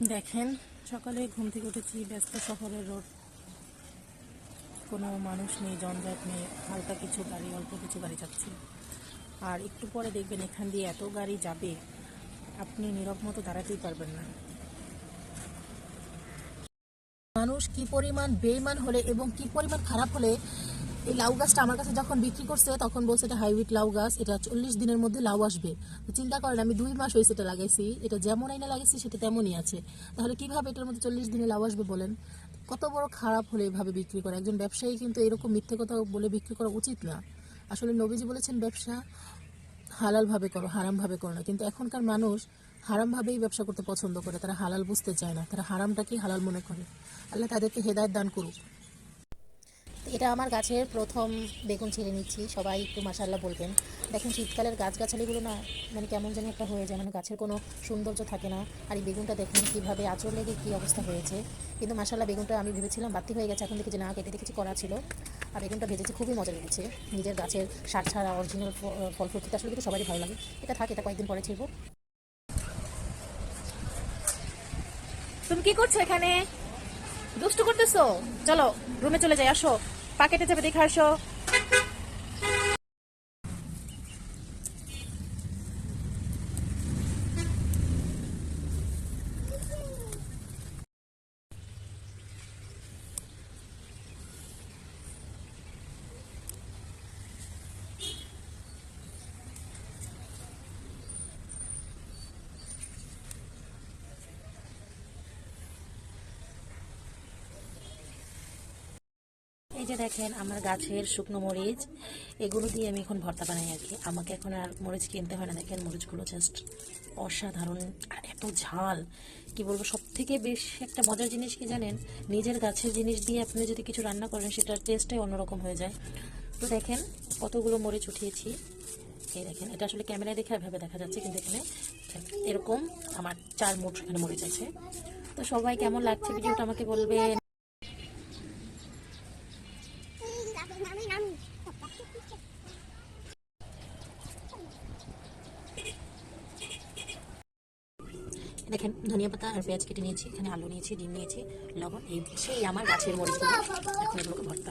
দেখেন, সকালে ঘুম থেকে উঠেছি, ব্যস্ত শহরের রোড, কোনো মানুষ নেই, জঞ্জাট নেই, হালকা কিছু গাড়ি, অল্প কিছু গাড়ি যাচ্ছে। আর একটু পরে দেখবেন এখান দিয়ে এত গাড়ি যাবে, আপনি নীরব মতো দাঁড়াতেই পারবেন না। মানুষ কি পরিমাণ বেইমান হলে এবং কি পরিমাণ খারাপ হলে এই লাউ গাছটা আমার কাছে যখন বিক্রি করছে তখন বলছে এটা হাইব্রিড লাউ গাছ, এটা 40 দিনের মধ্যে লাউ আসবে। তো চিন্তা করেন, আমি 2 মাস হয়েছে এটা লাগাইছি, এটা যেমন আইনা লাগাইছি সেটা তেমনই আছে। তাহলে কিভাবে এটার মধ্যে 40 দিনে লাউ আসবে বলেন? কত বড় খারাপ হলে এভাবে বিক্রি করে একজন ব্যবসায়ী, কিন্তু এরকম মিথ্যে কথা বলে বিক্রি করা উচিত না। আসলে নবীজি বলেছেন ব্যবসা হালালভাবে করো, হারামভাবে করো না। কিন্তু এখনকার মানুষ হারামভাবেই ব্যবসা করতে পছন্দ করে, তারা হালাল বুঝতে চায় না, তারা হারামটাকেই হালাল মনে করে। আল্লাহ তাদেরকে হেদায়েত দান করুক। এটা আমার গাছের প্রথম বেগুন ছিঁড়ে নিচ্ছি, সবাই একটু মাশাআল্লাহ বলবেন। দেখেন শীতকালের গাছগাছালিগুলো না মানে কেমন জানি একটা হয়ে যায়, মানে গাছের কোনো সৌন্দর্য থাকে না। আর এই বেগুনটা দেখুন কীভাবে আঁচড় লেগে কী অবস্থা হয়েছে। কিন্তু মাশাআল্লাহ বেগুনটা আমি ভেবেছিলাম বাতি হয়ে গেছে, এখন দেখি যে না, কেটে দেখেছি করা ছিল। আর বেগুনটা ভেজেছি, খুবই মজা লেগেছে। নিজের গাছের সার ছাড়া অরিজিনাল ফল ফুল খেতে আসলে কিন্তু সবারই ভালো লাগে। এটা থাকে, এটা কয়েকদিন পরে ছিড়বো। তুমি কি করছো এখানে? দুষ্টু করতেছো? চলো রুমে চলে যাই, আসো পাকেটে যাবে, দেখে আসো। এই যে দেখেন আমার গাছের শুকনো মরিচ, এগুলো দিয়ে আমি এখন ভর্তা বানাই আর কি। আমাকে এখন আর মরিচ কিনতে হয় না। দেখেন মরিচগুলো জাস্ট অসাধারণ, আর এত ঝাল কি বলবো। সব থেকে বেশি একটা মজার জিনিস কি জানেন, নিজের গাছের জিনিস দিয়ে আপনি যদি কিছু রান্না করেন সেটার টেস্টটাই অন্যরকম হয়ে যায়। তো দেখেন কতগুলো মরিচ উঠিয়েছি। এই দেখেন, এটা আসলে ক্যামেরায় দেখে এভাবে দেখা যাচ্ছে, কিন্তু এখানে এরকম আমার 4 মুঠ এখানে মরিচ আছে। তো সবাই কেমন লাগছে ভিডিওটা আমাকে বলবেন। দেখেন ধনিয়া পাতা আর পেঁয়াজ কেটে নিয়েছি, এখানে আলু নিয়েছি, ডিম নিয়েছি, লবণ, এই সেই আমার গাছের মরিচগুলো, এখন এগুলোকে ভর্তা।